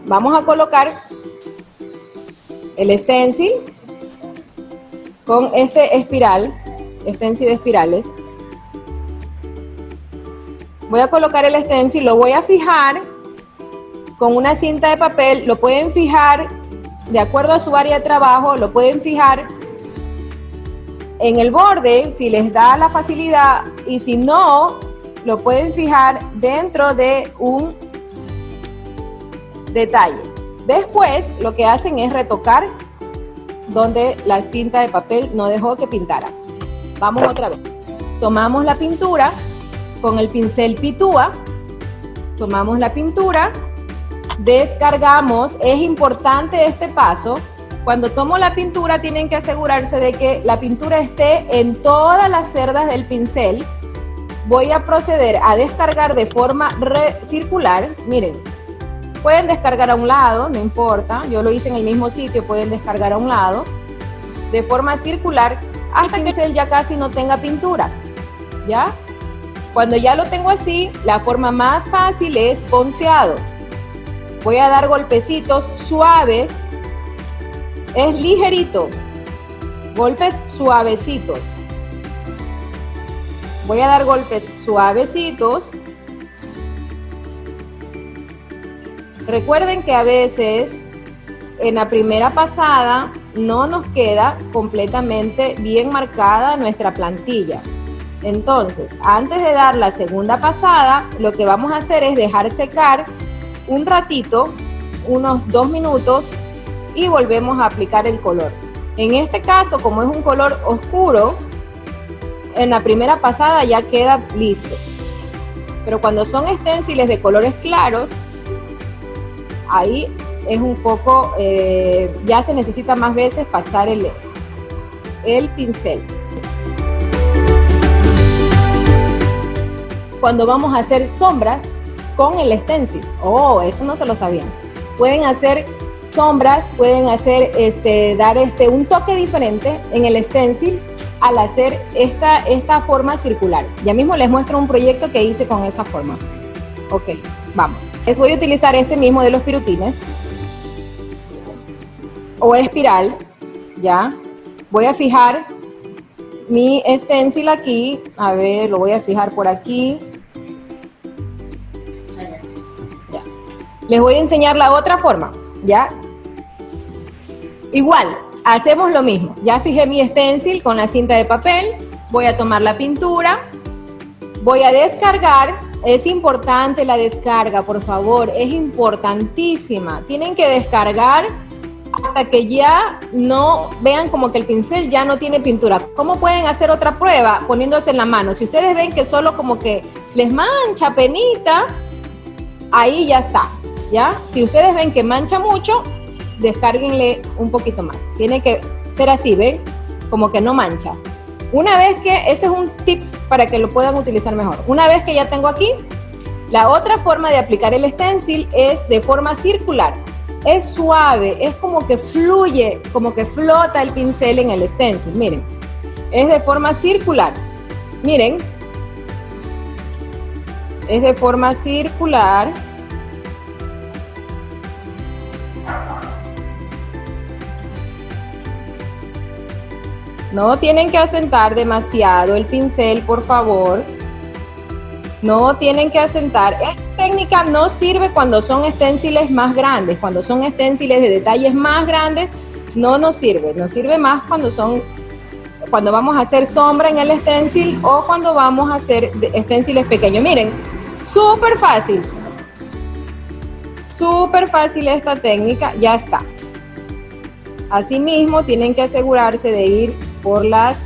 vamos a colocar el stencil con este espiral, stencil de espirales. Voy a colocar el stencil, lo voy a fijar con una cinta de papel, lo pueden fijar de acuerdo a su área de trabajo, lo pueden fijar en el borde si les da la facilidad, y si no, lo pueden fijar dentro de un detalle. Después lo que hacen es retocar donde la cinta de papel no dejó que pintara. Vamos otra vez. Tomamos la pintura con el pincel pitúa, tomamos la pintura, descargamos. Es importante este paso. Cuando tomo la pintura tienen que asegurarse de que la pintura esté en todas las cerdas del pincel. Voy a proceder a descargar de forma circular. Miren, pueden descargar a un lado, no importa, yo lo hice en el mismo sitio, pueden descargar a un lado, de forma circular, hasta que el pincel ya casi no tenga pintura, ¿ya? Cuando ya lo tengo así, la forma más fácil es ponceado. Voy a dar golpecitos suaves, es ligerito, golpes suavecitos. Voy a dar golpes suavecitos. Recuerden que a veces en la primera pasada no nos queda completamente bien marcada nuestra plantilla. Entonces, antes de dar la segunda pasada, lo que vamos a hacer es dejar secar un ratito, unos 2 minutos, y volvemos a aplicar el color. En este caso, como es un color oscuro, en la primera pasada ya queda listo. Pero cuando son stenciles de colores claros, ahí es un poco, ya se necesita más veces pasar el pincel. Cuando vamos a hacer sombras con el stencil, oh, eso no se lo sabían. Pueden hacer sombras, pueden hacer, dar un toque diferente en el stencil al hacer esta forma circular. Ya mismo les muestro un proyecto que hice con esa forma. Ok, vamos. Les voy a utilizar este mismo de los pirutines o espiral, ¿ya? Voy a fijar mi stencil aquí, a ver, lo voy a fijar por aquí. Ya. Les voy a enseñar la otra forma, ¿ya? Igual, hacemos lo mismo. Ya fijé mi stencil con la cinta de papel, voy a tomar la pintura, voy a descargar. Es importante la descarga, por favor, es importantísima. Tienen que descargar hasta que ya no vean como que el pincel ya no tiene pintura. ¿Cómo pueden hacer otra prueba? Poniéndose en la mano. Si ustedes ven que solo como que les mancha penita, ahí ya está, ¿ya? Si ustedes ven que mancha mucho, descárguenle un poquito más. Tiene que ser así, ¿ven? Como que no mancha. Una vez que, ese es un tips para que lo puedan utilizar mejor. Una vez que ya tengo aquí, la otra forma de aplicar el stencil es de forma circular. Es suave, es como que fluye, como que flota el pincel en el stencil. Miren, es de forma circular. Miren, es de forma circular. No tienen que asentar demasiado el pincel, por favor. No tienen que asentar. Esta técnica no sirve cuando son stenciles más grandes. Cuando son stenciles de detalles más grandes, no nos sirve. Nos sirve más cuando vamos a hacer sombra en el stencil o cuando vamos a hacer stenciles pequeños. Miren, súper fácil. Súper fácil esta técnica. Ya está. Asimismo, tienen que asegurarse de ir por las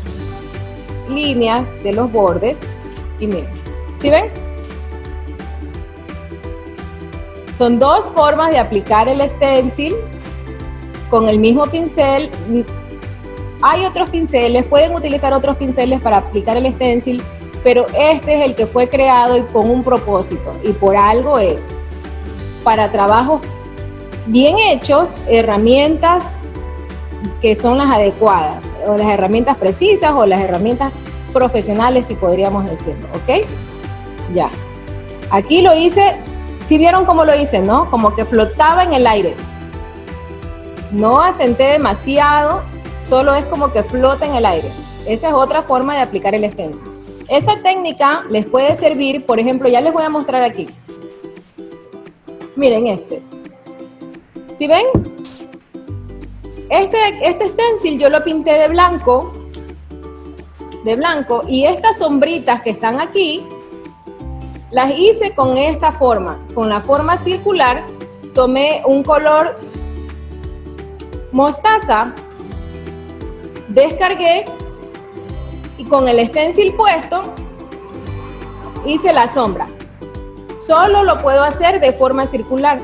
líneas de los bordes y miren, ¿sí ven? Son dos formas de aplicar el stencil con el mismo pincel. Hay otros pinceles, pueden utilizar otros pinceles para aplicar el stencil, pero este es el que fue creado y con un propósito, y por algo es para trabajos bien hechos, herramientas que son las adecuadas, o las herramientas precisas o las herramientas profesionales, si podríamos decirlo, ¿ok? Ya. Aquí lo hice ¿Sí vieron cómo lo hice, no? Como que flotaba en el aire. No asenté demasiado, solo es como que flota en el aire. Esa es otra forma de aplicar el stencil. Esta técnica les puede servir, por ejemplo, ya les voy a mostrar aquí. Miren este. ¿Sí ven? Este stencil yo lo pinté de blanco, y estas sombritas que están aquí, las hice con esta forma, con la forma circular. Tomé un color mostaza, descargué y con el stencil puesto hice la sombra. Solo lo puedo hacer de forma circular.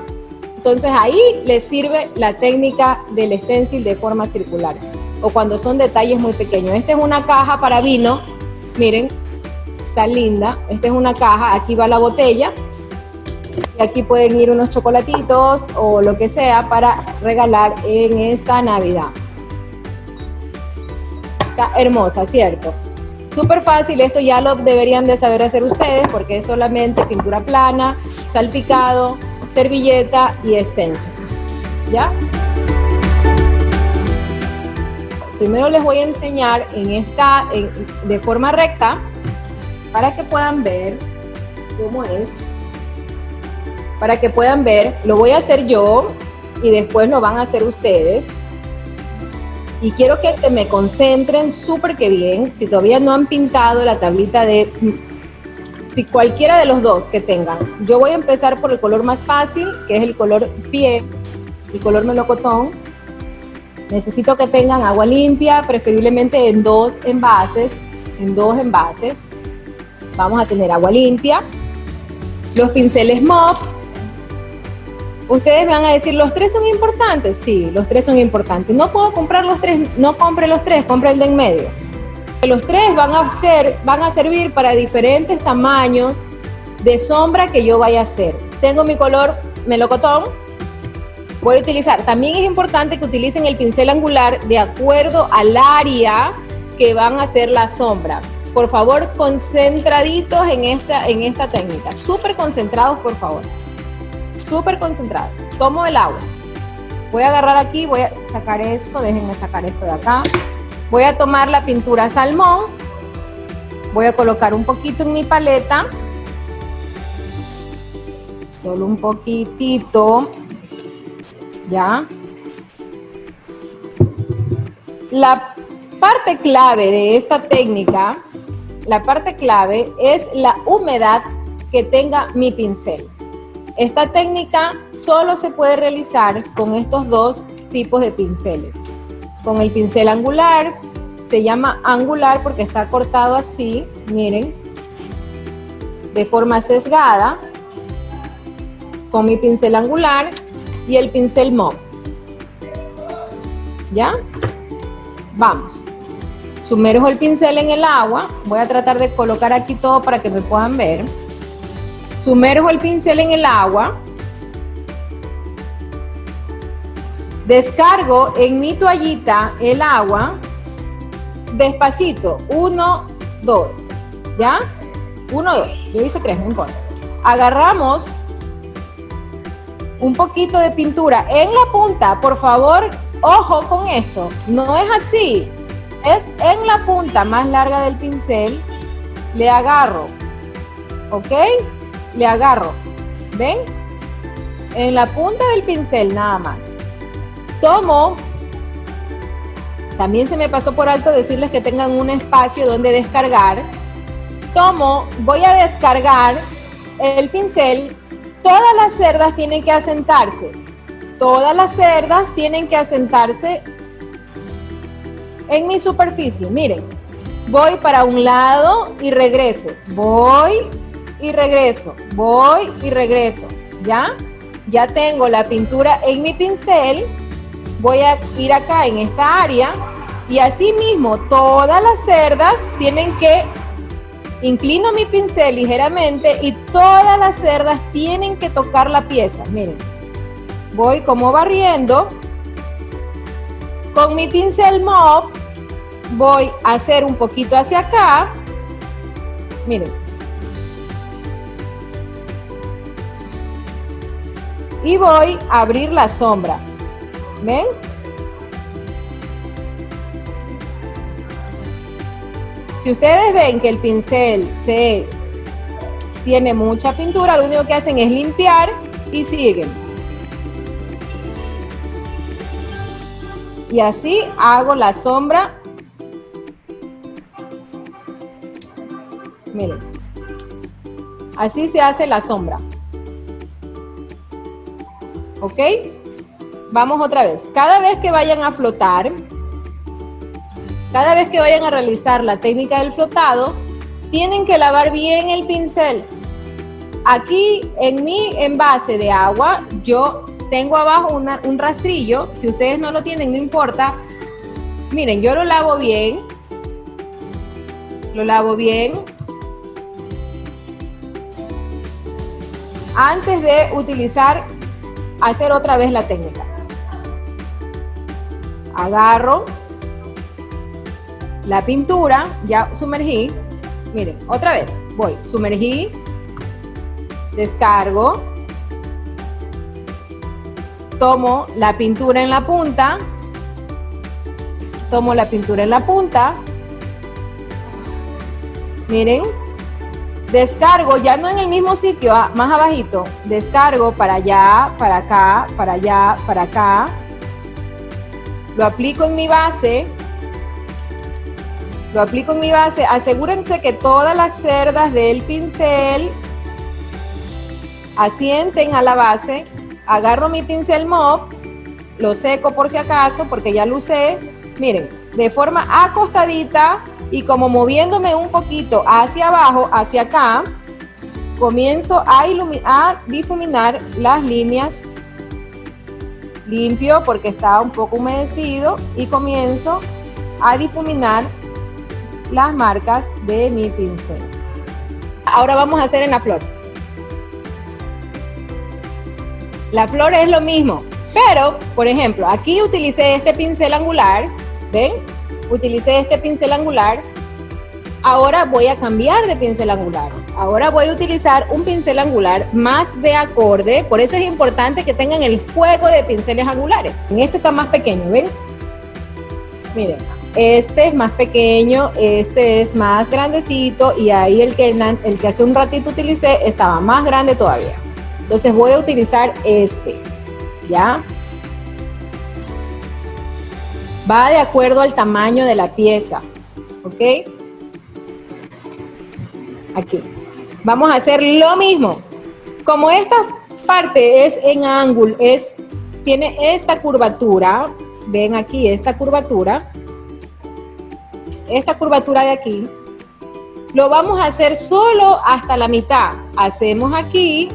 Entonces ahí les sirve la técnica del stencil de forma circular. O cuando son detalles muy pequeños. Esta es una caja para vino. Miren, está linda. Esta es una caja. Aquí va la botella. Y aquí pueden ir unos chocolatitos o lo que sea para regalar en esta Navidad. Está hermosa, ¿cierto? Súper fácil. Esto ya lo deberían de saber hacer ustedes porque es solamente pintura plana, salpicado, servilleta y stencil. ¿Ya? Primero les voy a enseñar de forma recta para que puedan ver cómo es. Para que puedan ver, lo voy a hacer yo y después lo van a hacer ustedes. Y quiero que me concentren súper que bien. Si todavía no han pintado la tablita si cualquiera de los dos que tengan. Yo voy a empezar por el color más fácil, que es el color pie, el color melocotón. Necesito que tengan agua limpia, preferiblemente en dos envases. Vamos a tener agua limpia. Los pinceles mop. Ustedes van a decir, ¿los tres son importantes? Sí, los tres son importantes. No puedo comprar los tres, no compre los tres, compre el de en medio. Los tres van a servir para diferentes tamaños de sombra que yo vaya a hacer. Tengo mi color melocotón. Voy a utilizar, también es importante que utilicen el pincel angular de acuerdo al área que van a hacer la sombra. Por favor, concentraditos en esta técnica. Súper concentrados, por favor. Súper concentrados. Tomo el agua. Voy a agarrar aquí, voy a sacar esto, déjenme sacar esto de acá. Voy a tomar la pintura salmón. Voy a colocar un poquito en mi paleta. Solo un poquitito. ¿Ya? La parte clave de esta técnica, es la humedad que tenga mi pincel. Esta técnica solo se puede realizar con estos dos tipos de pinceles. Con el pincel angular, se llama angular porque está cortado así, miren, de forma sesgada, con mi pincel angular y el pincel mop. ¿Ya? Vamos. Sumerjo el pincel en el agua. Voy a tratar de colocar aquí todo para que me puedan ver. Sumerjo el pincel en el agua. Descargo en mi toallita el agua. Despacito. 1, 2. ¿Ya? 1, 2. Yo hice 3, no importa. Agarramos un poquito de pintura en la punta. Por favor, ojo con esto. No es así. Es en la punta más larga del pincel. Le agarro. ¿Ok? Le agarro. ¿Ven? En la punta del pincel nada más. Tomo. También se me pasó por alto decirles que tengan un espacio donde descargar. Tomo. Voy a descargar el pincel. Todas las cerdas tienen que asentarse. Todas las cerdas tienen que asentarse en mi superficie. Miren, voy para un lado y regreso. Voy y regreso. Voy y regreso. ¿Ya? Ya tengo la pintura en mi pincel. Voy a ir acá en esta área. Y así mismo, todas las cerdas tienen que... Inclino mi pincel ligeramente y todas las cerdas tienen que tocar la pieza. Miren, voy como barriendo. Con mi pincel mop voy a hacer un poquito hacia acá. Miren. y voy a abrir la sombra. ¿Ven? Si ustedes ven que el pincel tiene mucha pintura, lo único que hacen es limpiar y siguen. Y así hago la sombra. Miren. Así se hace la sombra. ¿Ok? Vamos otra vez. Cada vez que vayan a flotar, cada vez que vayan a realizar la técnica del flotado, tienen que lavar bien el pincel. Aquí en mi envase de agua, yo tengo abajo un rastrillo. Si ustedes no lo tienen, no importa. Miren, yo lo lavo bien. Lo lavo bien. Antes de hacer otra vez la técnica. Agarro la pintura, ya sumergí. Miren, otra vez, voy, sumergí, descargo, tomo la pintura en la punta, miren, descargo, ya no en el mismo sitio, más abajito, descargo para allá, para acá, para allá, para acá, lo aplico en mi base, asegúrense que todas las cerdas del pincel asienten a la base, agarro mi pincel mop, lo seco por si acaso, porque ya lo usé, miren, de forma acostadita y como moviéndome un poquito hacia abajo, hacia acá, comienzo a difuminar las líneas, limpio porque está un poco humedecido y comienzo a difuminar las marcas de mi pincel. Ahora vamos a hacer en la flor. La flor es lo mismo, pero, por ejemplo, aquí utilicé este pincel angular, ¿ven? Utilicé este pincel angular. Ahora voy a cambiar de pincel angular. Ahora voy a utilizar un pincel angular más de acorde. Por eso es importante que tengan el juego de pinceles angulares. En este está más pequeño, ¿ven? Miren, este es más pequeño, este es más grandecito y ahí el que hace un ratito utilicé estaba más grande todavía. Entonces voy a utilizar este, ¿ya? Va de acuerdo al tamaño de la pieza, ¿ok? Aquí. Vamos a hacer lo mismo. Como esta parte es en ángulo, tiene esta curvatura, ven aquí esta curvatura de aquí, lo vamos a hacer solo hasta la mitad. Hacemos aquí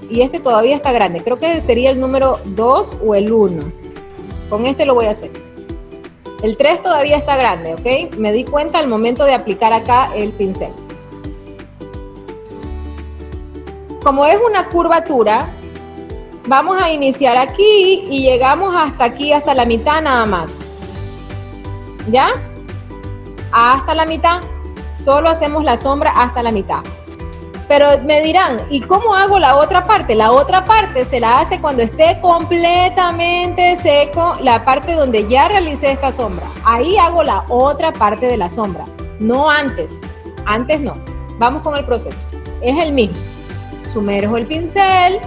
y este todavía está grande. Creo que sería el número 2 o el 1. Con este lo voy a hacer. El 3 todavía está grande, ¿ok? Me di cuenta al momento de aplicar acá el pincel. Como es una curvatura, vamos a iniciar aquí y llegamos hasta aquí, hasta la mitad nada más. ¿Ya? Hasta la mitad. Solo hacemos la sombra hasta la mitad. Pero me dirán, ¿y cómo hago la otra parte? La otra parte se la hace cuando esté completamente seco la parte donde ya realicé esta sombra. Ahí hago la otra parte de la sombra, no antes. Antes no. Vamos con el proceso. Es el mismo. Sumerjo el pincel,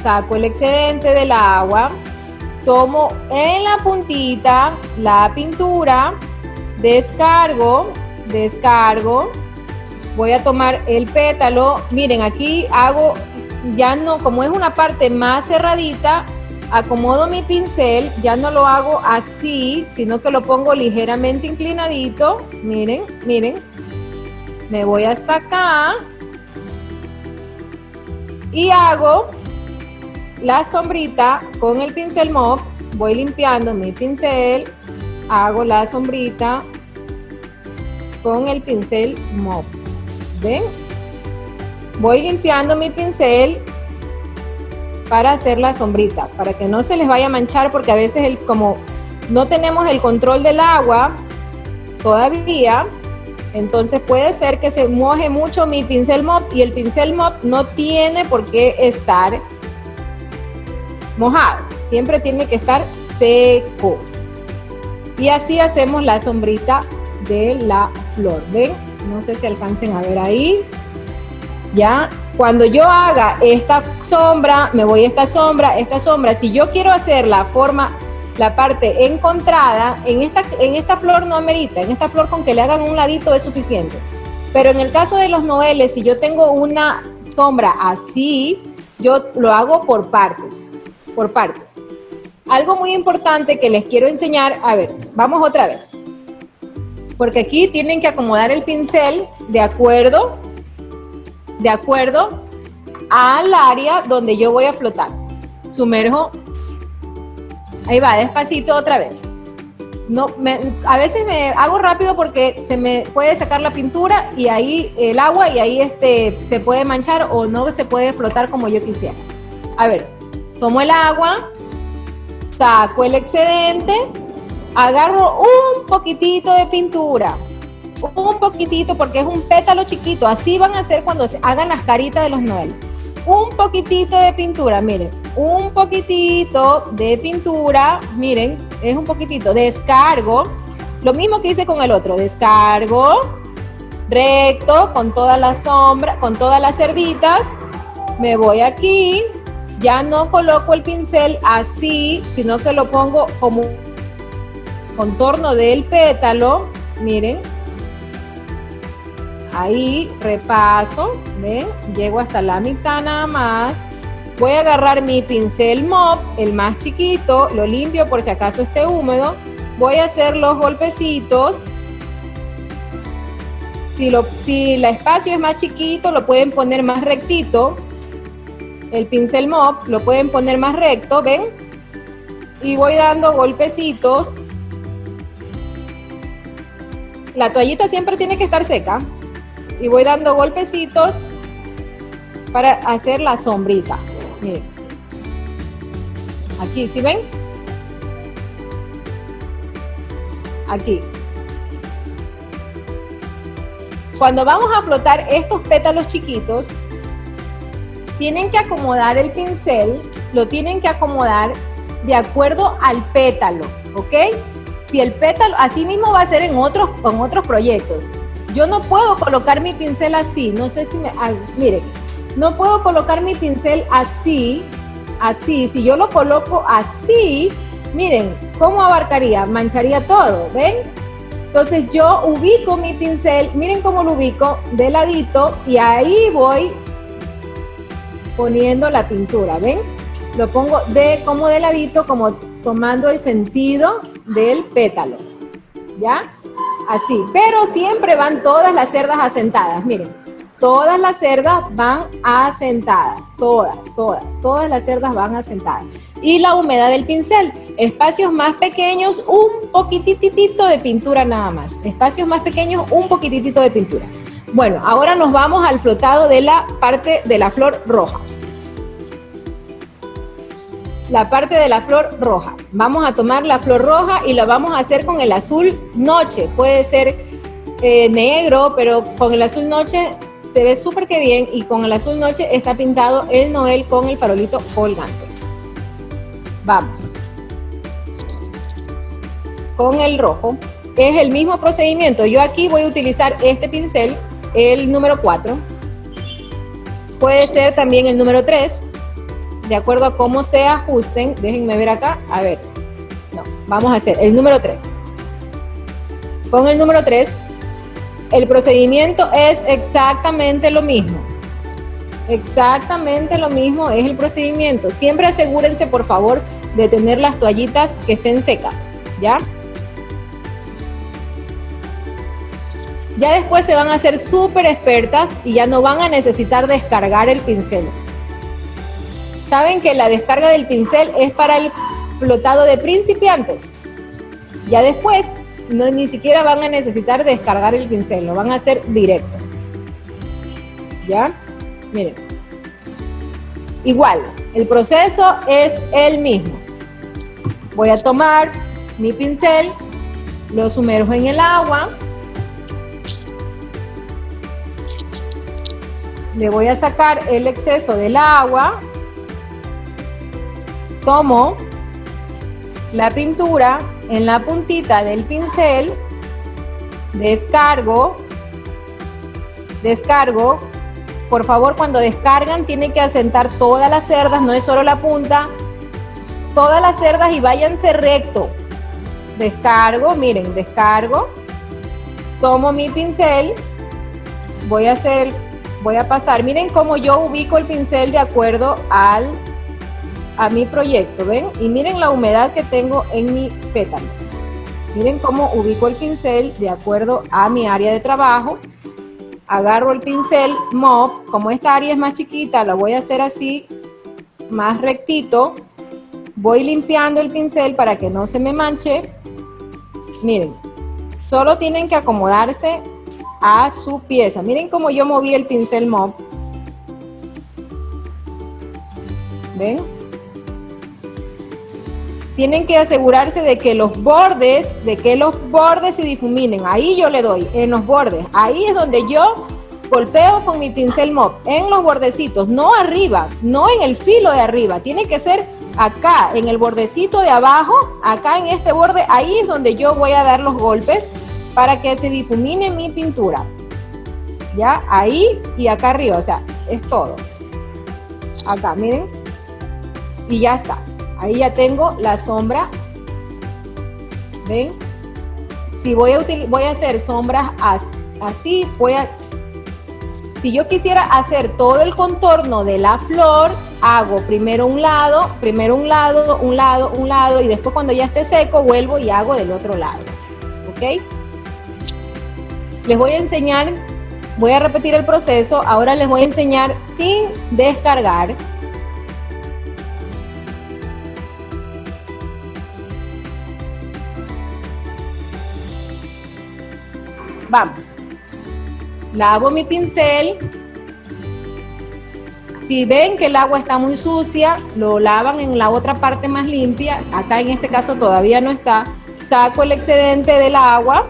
saco el excedente del agua, tomo en la puntita la pintura, descargo, voy a tomar el pétalo. Miren, aquí hago, ya no, como es una parte más cerradita, acomodo mi pincel, ya no lo hago así, sino que lo pongo ligeramente inclinadito. Miren, miren, me voy hasta acá y hago la sombrita con el pincel mop. Voy limpiando mi pincel, hago la sombrita con el pincel mop. ¿Ven? Voy limpiando mi pincel para hacer la sombrita, para que no se les vaya a manchar, porque a veces como no tenemos el control del agua todavía, entonces puede ser que se moje mucho mi pincel mop, y el pincel mop no tiene por qué estar mojado, siempre tiene que estar seco. Y así hacemos la sombrita de la flor, ¿ven? No sé si alcancen a ver ahí. Ya, cuando yo haga esta sombra, me voy a esta sombra. Si yo quiero hacer la parte encontrada, en esta flor no amerita, en esta flor con que le hagan un ladito es suficiente. Pero en el caso de los noeles, si yo tengo una sombra así, yo lo hago por partes, Algo muy importante que les quiero enseñar, a ver, vamos otra vez. Porque aquí tienen que acomodar el pincel de acuerdo al área donde yo voy a flotar. Sumerjo, ahí va, despacito otra vez. A veces me hago rápido porque se me puede sacar la pintura y ahí el agua y ahí se puede manchar o no se puede flotar como yo quisiera. A ver, tomo el agua, saco el excedente, agarro un poquitito de pintura, un poquitito porque es un pétalo chiquito, así van a hacer cuando se hagan las caritas de los noeles. Un poquitito de pintura, miren, un poquitito de pintura, miren, es un poquitito, descargo, lo mismo que hice con el otro, descargo, recto, con toda la sombra, con todas las cerditas, me voy aquí, ya no coloco el pincel así, sino que lo pongo como contorno del pétalo, miren, ahí repaso, ¿ven? Llego hasta la mitad nada más. Voy a agarrar mi pincel mop, el más chiquito, lo limpio por si acaso esté húmedo. Voy a hacer los golpecitos. Si el espacio es más chiquito, lo pueden poner más rectito. El pincel mop lo pueden poner más recto, ¿ven? Y voy dando golpecitos. La toallita siempre tiene que estar seca. Y voy dando golpecitos para hacer la sombrita. Miren. Aquí, ¿sí ven? Aquí. Cuando vamos a flotar estos pétalos chiquitos, tienen que acomodar el pincel, lo tienen que acomodar de acuerdo al pétalo, ¿ok? Si el pétalo, así mismo va a ser con otros proyectos. Yo no puedo colocar mi pincel así, no sé si miren, no puedo colocar mi pincel así, si yo lo coloco así, miren, ¿cómo abarcaría? Mancharía todo, ¿ven? Entonces yo ubico mi pincel, miren cómo lo ubico, de ladito, y ahí voy poniendo la pintura, ¿ven? Lo pongo como de ladito, como tomando el sentido del pétalo, ¿ya? Así, pero siempre van todas las cerdas asentadas, miren, todas las cerdas van asentadas, todas las cerdas van asentadas. Y la humedad del pincel, espacios más pequeños, un poquititito de pintura nada más, espacios más pequeños, un poquititito de pintura. Bueno, ahora nos vamos al flotado de la parte de la flor roja. La parte de la flor roja. Vamos a tomar la flor roja y la vamos a hacer con el azul noche. Puede ser negro, pero con el azul noche se ve súper que bien, y con el azul noche está pintado el noel con el farolito colgante. Vamos. Con el rojo. Es el mismo procedimiento. Yo aquí voy a utilizar este pincel, el número 4. Puede ser también el número 3. De acuerdo a cómo se ajusten, déjenme ver acá, a ver, no, vamos a hacer el número 3. Con el número 3, el procedimiento es exactamente lo mismo. Exactamente lo mismo es el procedimiento. Siempre asegúrense, por favor, de tener las toallitas que estén secas, ¿ya? Ya después se van a hacer súper expertas y ya no van a necesitar descargar el pincel. Saben que la descarga del pincel es para el flotado de principiantes. Ya después ni siquiera van a necesitar descargar el pincel, lo van a hacer directo. ¿Ya? Miren. Igual, el proceso es el mismo. Voy a tomar mi pincel, lo sumerjo en el agua. Le voy a sacar el exceso del agua. tomo la pintura en la puntita del pincel, descargo. Por favor, cuando descargan tienen que asentar todas las cerdas, no es solo la punta, todas las cerdas y váyanse recto. Descargo, miren, descargo, tomo mi pincel, voy a pasar, miren cómo yo ubico el pincel de acuerdo a mi proyecto, ¿ven? Y miren la humedad que tengo en mi pétalo. Miren cómo ubico el pincel de acuerdo a mi área de trabajo. Agarro el pincel mop, como esta área es más chiquita, la voy a hacer así, más rectito. Voy limpiando el pincel para que no se me manche. Miren, solo tienen que acomodarse a su pieza. Miren cómo yo moví el pincel mop. ¿Ven? Tienen que asegurarse de que los bordes se difuminen. Ahí yo le doy, en los bordes. Ahí es donde yo golpeo con mi pincel mop, en los bordecitos, no arriba, no en el filo de arriba. Tiene que ser acá, en el bordecito de abajo, acá en este borde. Ahí es donde yo voy a dar los golpes para que se difumine mi pintura. Ya, ahí y acá arriba, o sea, es todo. Acá, miren. Y ya está. Ahí ya tengo la sombra. ¿Ven? Si voy a hacer sombras así, si yo quisiera hacer todo el contorno de la flor, hago primero un lado, y después cuando ya esté seco, vuelvo y hago del otro lado. ¿Ok? Les voy a enseñar, voy a repetir el proceso, ahora les voy a enseñar sin descargar. Vamos, lavo mi pincel. Si ven que el agua está muy sucia, lo lavan en la otra parte más limpia. Acá en este caso todavía no está. Saco el excedente del agua,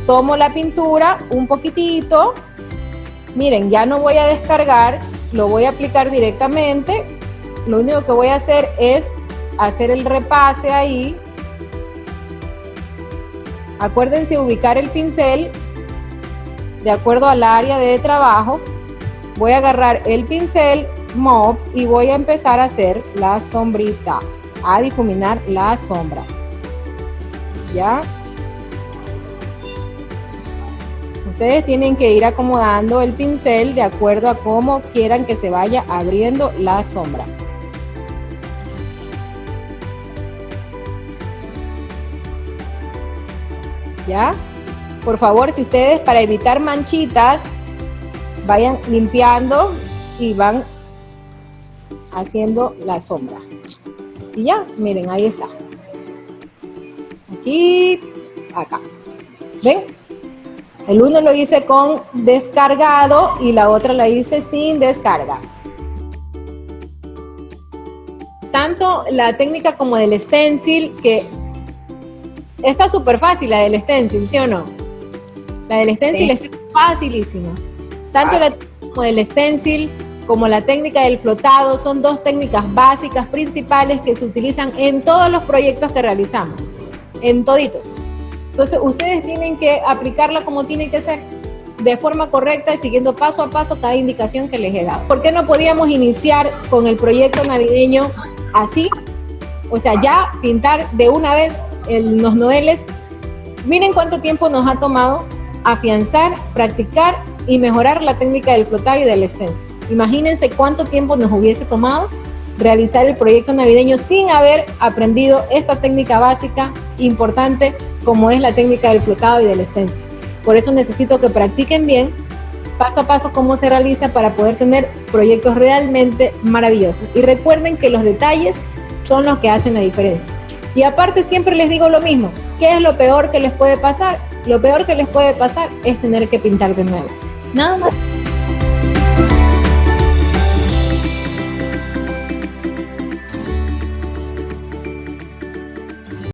tomo la pintura un poquitito. Miren, ya no voy a descargar, lo voy a aplicar directamente. Lo único que voy a hacer es hacer el repase ahí. Acuérdense ubicar el pincel de acuerdo al área de trabajo. Voy a agarrar el pincel mop y voy a empezar a hacer la sombrita, a difuminar la sombra. ¿Ya? Ustedes tienen que ir acomodando el pincel de acuerdo a cómo quieran que se vaya abriendo la sombra. ¿Ya? Por favor, si ustedes, para evitar manchitas, vayan limpiando y van haciendo la sombra. Y ya, miren, ahí está. Aquí, acá. ¿Ven? El uno lo hice con descargado y la otra la hice sin descarga. Tanto la técnica como del stencil, que está súper fácil la del stencil, ¿sí o no? La del stencil sí. Está facilísima. Tanto la técnica como del stencil como la técnica del flotado son dos técnicas básicas principales que se utilizan en todos los proyectos que realizamos, en toditos. Entonces ustedes tienen que aplicarla como tiene que ser, de forma correcta y siguiendo paso a paso cada indicación que les he dado. ¿Por qué no podíamos iniciar con el proyecto navideño así? O sea, ya pintar de una vez los noveles. Miren cuánto tiempo nos ha tomado afianzar, practicar y mejorar la técnica del flotado y del stencil. Imagínense cuánto tiempo nos hubiese tomado realizar el proyecto navideño sin haber aprendido esta técnica básica importante como es la técnica del flotado y del stencil. Por eso necesito que practiquen bien, paso a paso, cómo se realiza para poder tener proyectos realmente maravillosos. Y recuerden que los detalles son los que hacen la diferencia. Y aparte siempre les digo lo mismo, ¿qué es lo peor que les puede pasar? Lo peor que les puede pasar es tener que pintar de nuevo. Nada más.